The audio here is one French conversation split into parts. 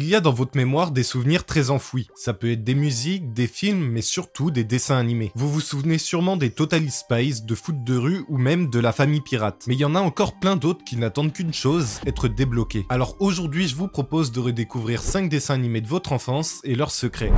Il y a dans votre mémoire des souvenirs très enfouis. Ça peut être des musiques, des films, mais surtout des dessins animés. Vous vous souvenez sûrement des Totally Spies, de Foot de rue ou même de La Famille Pirate. Mais il y en a encore plein d'autres qui n'attendent qu'une chose, être débloqués. Alors aujourd'hui, je vous propose de redécouvrir 5 dessins animés de votre enfance et leurs secrets.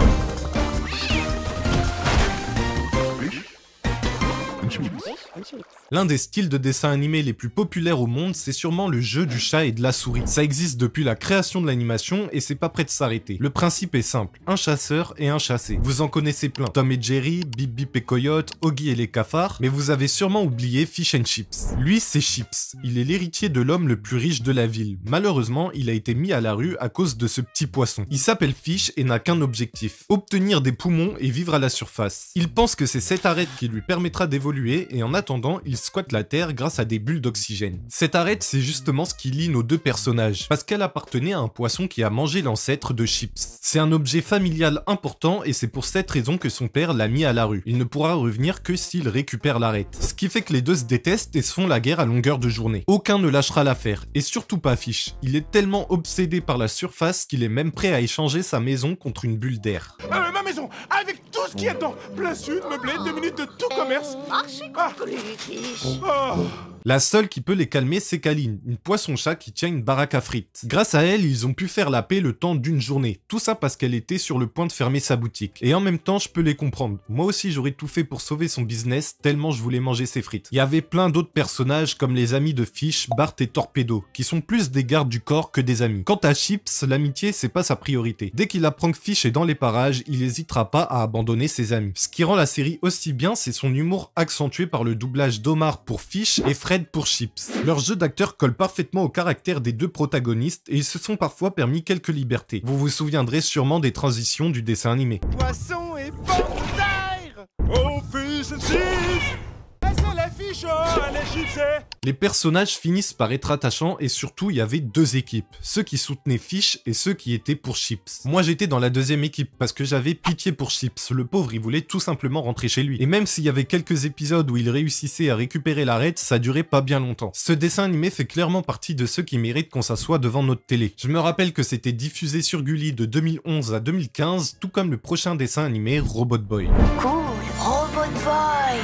L'un des styles de dessin animé les plus populaires au monde, c'est sûrement le jeu du chat et de la souris. Ça existe depuis la création de l'animation et c'est pas prêt de s'arrêter. Le principe est simple, un chasseur et un chassé. Vous en connaissez plein, Tom et Jerry, Bip Bip et Coyote, Oggy et les cafards, mais vous avez sûrement oublié Fish and Chips. Lui, c'est Chips. Il est l'héritier de l'homme le plus riche de la ville. Malheureusement, il a été mis à la rue à cause de ce petit poisson. Il s'appelle Fish et n'a qu'un objectif, obtenir des poumons et vivre à la surface. Il pense que c'est cette arête qui lui permettra d'évoluer et en attendant, il squatte la terre grâce à des bulles d'oxygène. Cette arête, c'est justement ce qui lie nos deux personnages, parce qu'elle appartenait à un poisson qui a mangé l'ancêtre de Chips. C'est un objet familial important et c'est pour cette raison que son père l'a mis à la rue. Il ne pourra revenir que s'il récupère l'arête. Ce qui fait que les deux se détestent et se font la guerre à longueur de journée. Aucun ne lâchera l'affaire, et surtout pas Fish. Il est tellement obsédé par la surface qu'il est même prêt à échanger sa maison contre une bulle d'air. Ma maison, avec tout ce qu'il y a dedans, plein sud, meublé, 2 minutes de tout commerce. La seule qui peut les calmer, c'est Kaline, une poisson-chat qui tient une baraque à frites. Grâce à elle, ils ont pu faire la paix le temps d'une journée. Tout ça parce qu'elle était sur le point de fermer sa boutique. Et en même temps, je peux les comprendre. Moi aussi, j'aurais tout fait pour sauver son business, tellement je voulais manger ses frites. Il y avait plein d'autres personnages comme les amis de Fish, Bart et Torpedo, qui sont plus des gardes du corps que des amis. Quant à Chips, l'amitié, c'est pas sa priorité. Dès qu'il apprend que Fish est dans les parages, il n'hésitera pas à abandonner ses amis. Ce qui rend la série aussi bien, c'est son humour accentué par le doublage d'Omar pour Fish et Fred pour Chips. Leur jeu d'acteur colle parfaitement au caractère des deux protagonistes et ils se sont parfois permis quelques libertés. Vous vous souviendrez sûrement des transitions du dessin animé. Poisson et pommes de terre. Oh, fish and chips. C'est la fiche, oh, les chips, Les personnages finissent par être attachants et surtout il y avait deux équipes, ceux qui soutenaient Fish et ceux qui étaient pour Chips. Moi j'étais dans la deuxième équipe parce que j'avais pitié pour Chips, le pauvre il voulait tout simplement rentrer chez lui. Et même s'il y avait quelques épisodes où il réussissait à récupérer l'arête, ça durait pas bien longtemps. Ce dessin animé fait clairement partie de ceux qui méritent qu'on s'assoie devant notre télé. Je me rappelle que c'était diffusé sur Gulli de 2011 à 2015, tout comme le prochain dessin animé Robot Boy. Cool, Robot Boy.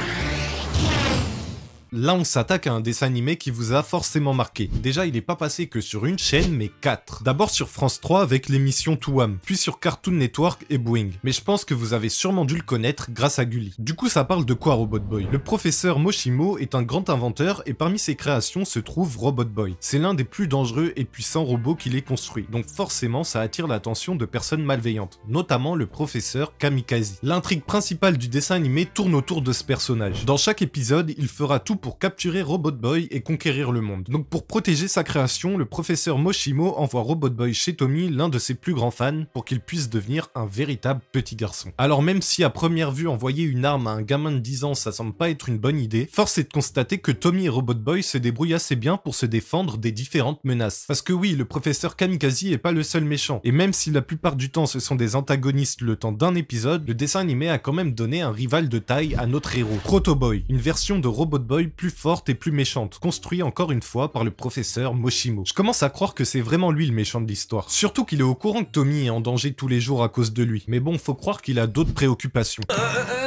Là, on s'attaque à un dessin animé qui vous a forcément marqué. Déjà, il n'est pas passé que sur une chaîne, mais 4. D'abord sur France 3 avec l'émission Touam, puis sur Cartoon Network et Boing. Mais je pense que vous avez sûrement dû le connaître grâce à Gulli. Du coup, ça parle de quoi Robot Boy? Le professeur Moshimo est un grand inventeur et parmi ses créations se trouve Robot Boy. C'est l'un des plus dangereux et puissants robots qu'il ait construit. Donc forcément, ça attire l'attention de personnes malveillantes, notamment le professeur Kamikaze. L'intrigue principale du dessin animé tourne autour de ce personnage. Dans chaque épisode, il fera tout pour capturer Robot Boy et conquérir le monde. Donc pour protéger sa création, le professeur Moshimo envoie Robot Boy chez Tommy, l'un de ses plus grands fans, pour qu'il puisse devenir un véritable petit garçon. Alors même si à première vue envoyer une arme à un gamin de 10 ans ça semble pas être une bonne idée, force est de constater que Tommy et Robot Boy se débrouillent assez bien pour se défendre des différentes menaces. Parce que oui, le professeur Kamikaze est pas le seul méchant, et même si la plupart du temps ce sont des antagonistes le temps d'un épisode, le dessin animé a quand même donné un rival de taille à notre héros, Proto Boy, une version de Robot Boy plus forte et plus méchante, construit encore une fois par le professeur Moshimo. Je commence à croire que c'est vraiment lui le méchant de l'histoire. Surtout qu'il est au courant que Tommy est en danger tous les jours à cause de lui. Mais bon, faut croire qu'il a d'autres préoccupations.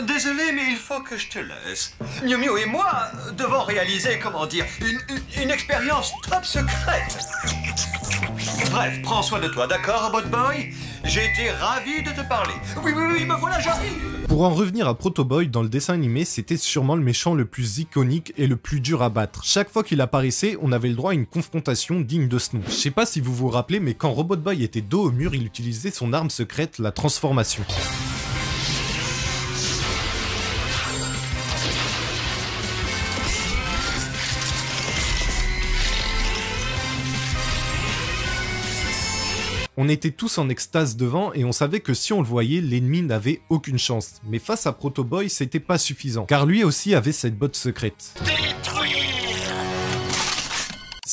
Désolé, mais il faut que je te laisse. Miu Miu et moi devons réaliser, comment dire, une expérience top secrète. Bref, prends soin de toi, d'accord, Robot Boy? J'ai été ravi de te parler. Oui, me voilà, j'arrive. Pour en revenir à Proto Boy, dans le dessin animé, c'était sûrement le méchant le plus iconique et le plus dur à battre. Chaque fois qu'il apparaissait, on avait le droit à une confrontation digne de ce nom. Je sais pas si vous vous rappelez, mais quand Robot Boy était dos au mur, il utilisait son arme secrète, la transformation. On était tous en extase devant et on savait que si on le voyait, l'ennemi n'avait aucune chance. Mais face à Proto Boy, c'était pas suffisant, car lui aussi avait cette botte secrète.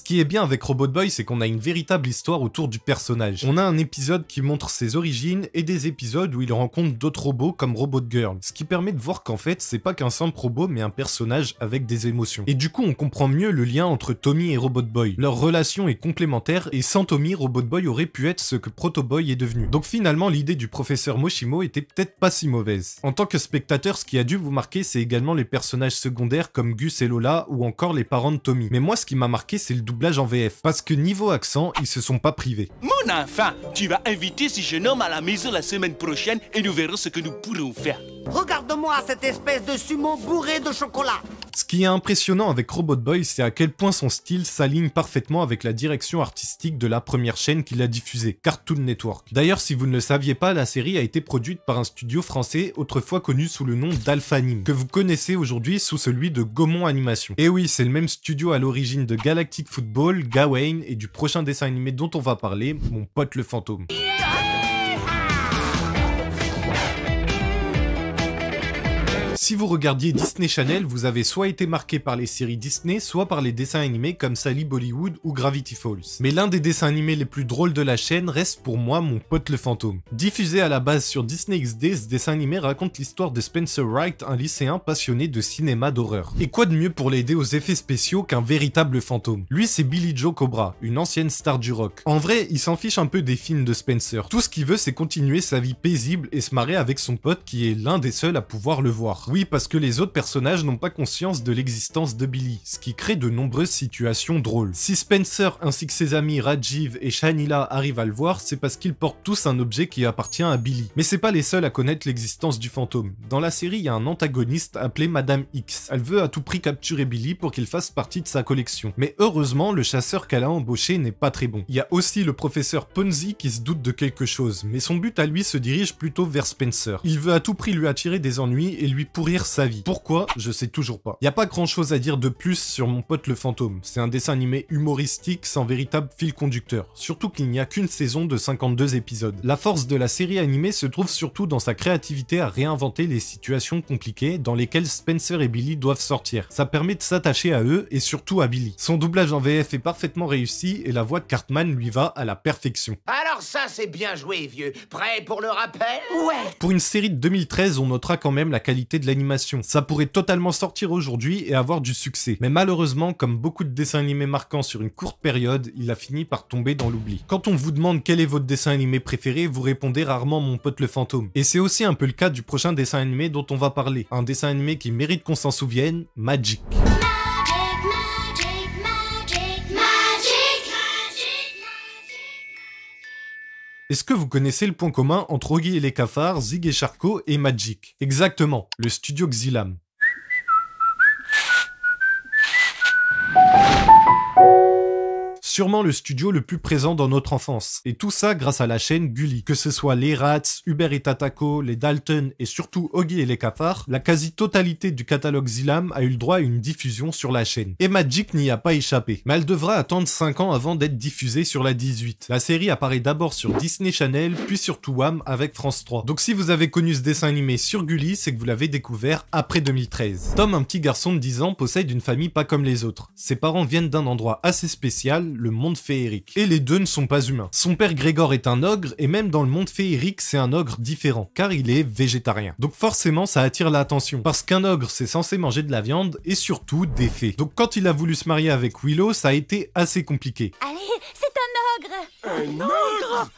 qui est bien avec Robot Boy, c'est qu'on a une véritable histoire autour du personnage. On a un épisode qui montre ses origines et des épisodes où il rencontre d'autres robots comme Robot Girl, ce qui permet de voir qu'en fait, c'est pas qu'un simple robot mais un personnage avec des émotions. Et du coup, on comprend mieux le lien entre Tommy et Robot Boy. Leur relation est complémentaire et sans Tommy, Robot Boy aurait pu être ce que Proto Boy est devenu. Donc finalement, l'idée du professeur Moshimo était peut-être pas si mauvaise. En tant que spectateur, ce qui a dû vous marquer, c'est également les personnages secondaires comme Gus et Lola ou encore les parents de Tommy. Mais moi, ce qui m'a marqué, c'est le doublage en VF. Parce que niveau accent, ils se sont pas privés. Mon enfant, tu vas inviter ce jeune homme à la maison la semaine prochaine et nous verrons ce que nous pourrons faire. Regarde-moi cette espèce de sumo bourré de chocolat. Ce qui est impressionnant avec Robot Boy, c'est à quel point son style s'aligne parfaitement avec la direction artistique de la première chaîne qui l'a diffusée, Cartoon Network. D'ailleurs, si vous ne le saviez pas, la série a été produite par un studio français autrefois connu sous le nom d'Alphanim, que vous connaissez aujourd'hui sous celui de Gaumont Animation. Et oui, c'est le même studio à l'origine de Galactic Football, Gawain et du prochain dessin animé dont on va parler, Mon pote le fantôme. Si vous regardiez Disney Channel, vous avez soit été marqué par les séries Disney, soit par les dessins animés comme Sally Bollywood ou Gravity Falls. Mais l'un des dessins animés les plus drôles de la chaîne reste pour moi Mon pote le fantôme. Diffusé à la base sur Disney XD, ce dessin animé raconte l'histoire de Spencer Wright, un lycéen passionné de cinéma d'horreur. Et quoi de mieux pour l'aider aux effets spéciaux qu'un véritable fantôme? Lui, c'est Billy Joe Cobra, une ancienne star du rock. En vrai, il s'en fiche un peu des films de Spencer. Tout ce qu'il veut, c'est continuer sa vie paisible et se marrer avec son pote qui est l'un des seuls à pouvoir le voir. Oui, parce que les autres personnages n'ont pas conscience de l'existence de Billy, ce qui crée de nombreuses situations drôles. Si Spencer ainsi que ses amis Rajiv et Shanila arrivent à le voir, c'est parce qu'ils portent tous un objet qui appartient à Billy. Mais c'est pas les seuls à connaître l'existence du fantôme. Dans la série, il y a un antagoniste appelé Madame X. Elle veut à tout prix capturer Billy pour qu'il fasse partie de sa collection. Mais heureusement, le chasseur qu'elle a embauché n'est pas très bon. Il y a aussi le professeur Ponzi qui se doute de quelque chose, mais son but à lui se dirige plutôt vers Spencer. Il veut à tout prix lui attirer des ennuis et lui pourrir sa vie. Pourquoi? Je sais toujours pas. Y a pas grand chose à dire de plus sur Mon pote le fantôme. C'est un dessin animé humoristique sans véritable fil conducteur. Surtout qu'il n'y a qu'une saison de 52 épisodes. La force de la série animée se trouve surtout dans sa créativité à réinventer les situations compliquées dans lesquelles Spencer et Billy doivent sortir. Ça permet de s'attacher à eux et surtout à Billy. Son doublage en VF est parfaitement réussi et la voix de Cartman lui va à la perfection. Alors ça, c'est bien joué, vieux. Prêt pour le rappel? Ouais. Pour une série de 2013, on notera quand même la qualité de l'animation. Ça pourrait totalement sortir aujourd'hui et avoir du succès. Mais malheureusement, comme beaucoup de dessins animés marquants sur une courte période, il a fini par tomber dans l'oubli. Quand on vous demande quel est votre dessin animé préféré, vous répondez rarement Mon pote le fantôme. Et c'est aussi un peu le cas du prochain dessin animé dont on va parler. Un dessin animé qui mérite qu'on s'en souvienne, Magic. Est-ce que vous connaissez le point commun entre Oggy et les cafards, Zig et Charcot et Magic? Exactement, le studio Xylam. Sûrement le studio le plus présent dans notre enfance. Et tout ça grâce à la chaîne Gulli. Que ce soit les Rats, Hubert et Tatako, les Dalton et surtout Oggy et les cafards, la quasi-totalité du catalogue Xylam a eu le droit à une diffusion sur la chaîne. Et Magic n'y a pas échappé. Mais elle devra attendre 5 ans avant d'être diffusée sur la 18. La série apparaît d'abord sur Disney Channel, puis sur Touam avec France 3. Donc si vous avez connu ce dessin animé sur Gulli, c'est que vous l'avez découvert après 2013. Tom, un petit garçon de 10 ans, possède une famille pas comme les autres. Ses parents viennent d'un endroit assez spécial, le monde féerique. Et les deux ne sont pas humains. Son père Grégor est un ogre, et même dans le monde féerique, c'est un ogre différent, car il est végétarien. Donc forcément, ça attire l'attention, parce qu'un ogre, c'est censé manger de la viande, et surtout des fées. Donc quand il a voulu se marier avec Willow, ça a été assez compliqué. Allez, c'est un ogre. Un ogre?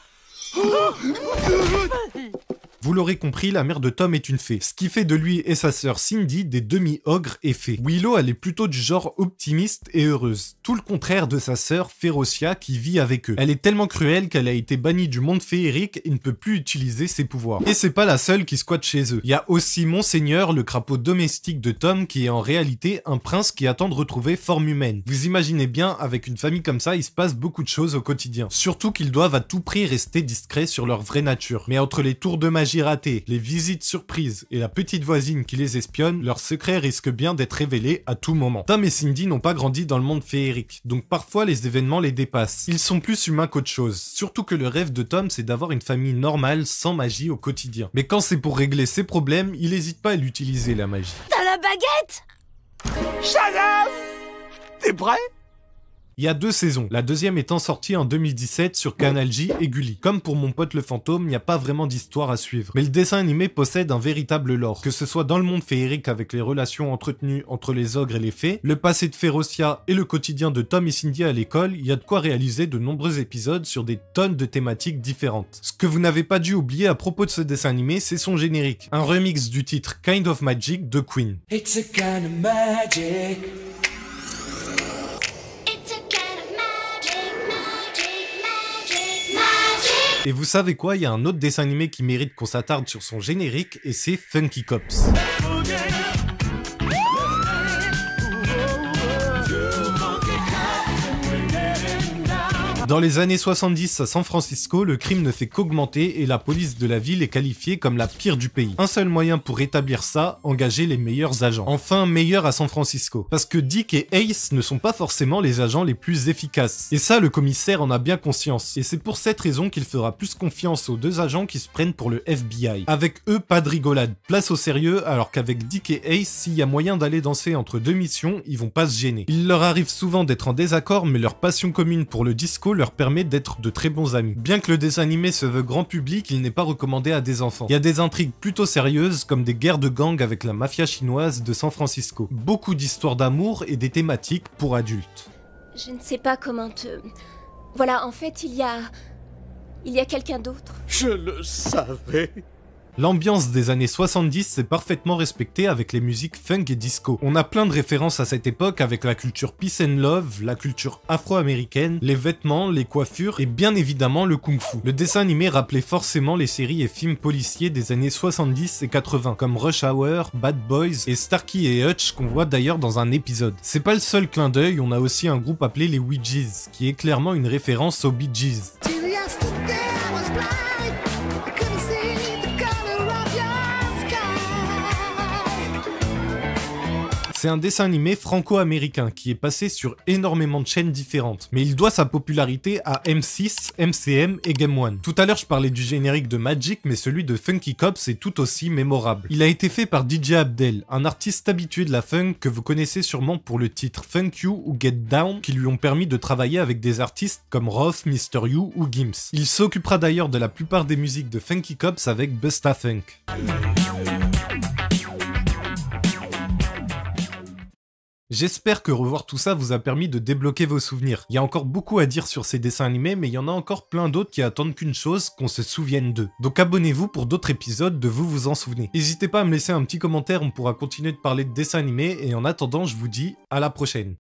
Vous l'aurez compris, la mère de Tom est une fée, ce qui fait de lui et sa sœur Cindy des demi-ogres et fées. Willow, elle est plutôt du genre optimiste et heureuse, tout le contraire de sa sœur Ferocia qui vit avec eux. Elle est tellement cruelle qu'elle a été bannie du monde féerique et ne peut plus utiliser ses pouvoirs. Et c'est pas la seule qui squatte chez eux. Il y a aussi Monseigneur, le crapaud domestique de Tom, qui est en réalité un prince qui attend de retrouver forme humaine. Vous imaginez bien, avec une famille comme ça, il se passe beaucoup de choses au quotidien. Surtout qu'ils doivent à tout prix rester discrets sur leur vraie nature. Mais entre les tours de magie ratées, les visites surprises et la petite voisine qui les espionne, leur secret risque bien d'être révélé à tout moment. Tom et Cindy n'ont pas grandi dans le monde féerique, donc parfois les événements les dépassent. Ils sont plus humains qu'autre chose, surtout que le rêve de Tom c'est d'avoir une famille normale sans magie au quotidien. Mais quand c'est pour régler ses problèmes, il n'hésite pas à l'utiliser la magie. T'as la baguette? Shut up! T'es prêt? Il y a 2 saisons, la deuxième étant sortie en 2017 sur Canal J et Gulli. Comme pour Mon pote le fantôme, il n'y a pas vraiment d'histoire à suivre. Mais le dessin animé possède un véritable lore, que ce soit dans le monde féerique avec les relations entretenues entre les ogres et les fées, le passé de Ferocia et le quotidien de Tom et Cindy à l'école, il y a de quoi réaliser de nombreux épisodes sur des tonnes de thématiques différentes. Ce que vous n'avez pas dû oublier à propos de ce dessin animé, c'est son générique, un remix du titre Kind of Magic de Queen. It's a kind of magic. Et vous savez quoi, il y a un autre dessin animé qui mérite qu'on s'attarde sur son générique, et c'est Funky Cops. Dans les années 70 à San Francisco, le crime ne fait qu'augmenter et la police de la ville est qualifiée comme la pire du pays. Un seul moyen pour rétablir ça, engager les meilleurs agents. Enfin, meilleurs à San Francisco. Parce que Dick et Ace ne sont pas forcément les agents les plus efficaces. Et ça, le commissaire en a bien conscience. Et c'est pour cette raison qu'il fera plus confiance aux 2 agents qui se prennent pour le FBI. Avec eux, pas de rigolade, place au sérieux, alors qu'avec Dick et Ace, s'il y a moyen d'aller danser entre 2 missions, ils vont pas se gêner. Il leur arrive souvent d'être en désaccord, mais leur passion commune pour le disco leur permet d'être de très bons amis. Bien que le dessin animé se veut grand public, il n'est pas recommandé à des enfants. Il y a des intrigues plutôt sérieuses, comme des guerres de gangs avec la mafia chinoise de San Francisco. Beaucoup d'histoires d'amour et des thématiques pour adultes. Je ne sais pas comment te... Voilà, en fait, il y a quelqu'un d'autre. Je le savais. L'ambiance des années 70 s'est parfaitement respectée avec les musiques funk et disco. On a plein de références à cette époque avec la culture peace and love, la culture afro-américaine, les vêtements, les coiffures et bien évidemment le kung-fu. Le dessin animé rappelait forcément les séries et films policiers des années 70 et 80 comme Rush Hour, Bad Boys et Starkey et Hutch qu'on voit d'ailleurs dans un épisode. C'est pas le seul clin d'œil, on a aussi un groupe appelé les Ouija's qui est clairement une référence aux Bee Gees. C'est un dessin animé franco-américain qui est passé sur énormément de chaînes différentes, mais il doit sa popularité à M6, MCM et Game One. Tout à l'heure je parlais du générique de Magic, mais celui de Funky Cops est tout aussi mémorable. Il a été fait par DJ Abdel, un artiste habitué de la funk que vous connaissez sûrement pour le titre Funk You ou Get Down, qui lui ont permis de travailler avec des artistes comme Roth, Mr. You ou Gims. Il s'occupera d'ailleurs de la plupart des musiques de Funky Cops avec Busta Funk. J'espère que revoir tout ça vous a permis de débloquer vos souvenirs. Il y a encore beaucoup à dire sur ces dessins animés, mais il y en a encore plein d'autres qui attendent qu'une chose, qu'on se souvienne d'eux. Donc abonnez-vous pour d'autres épisodes de vous en souvenez. N'hésitez pas à me laisser un petit commentaire, on pourra continuer de parler de dessins animés, et en attendant, je vous dis à la prochaine.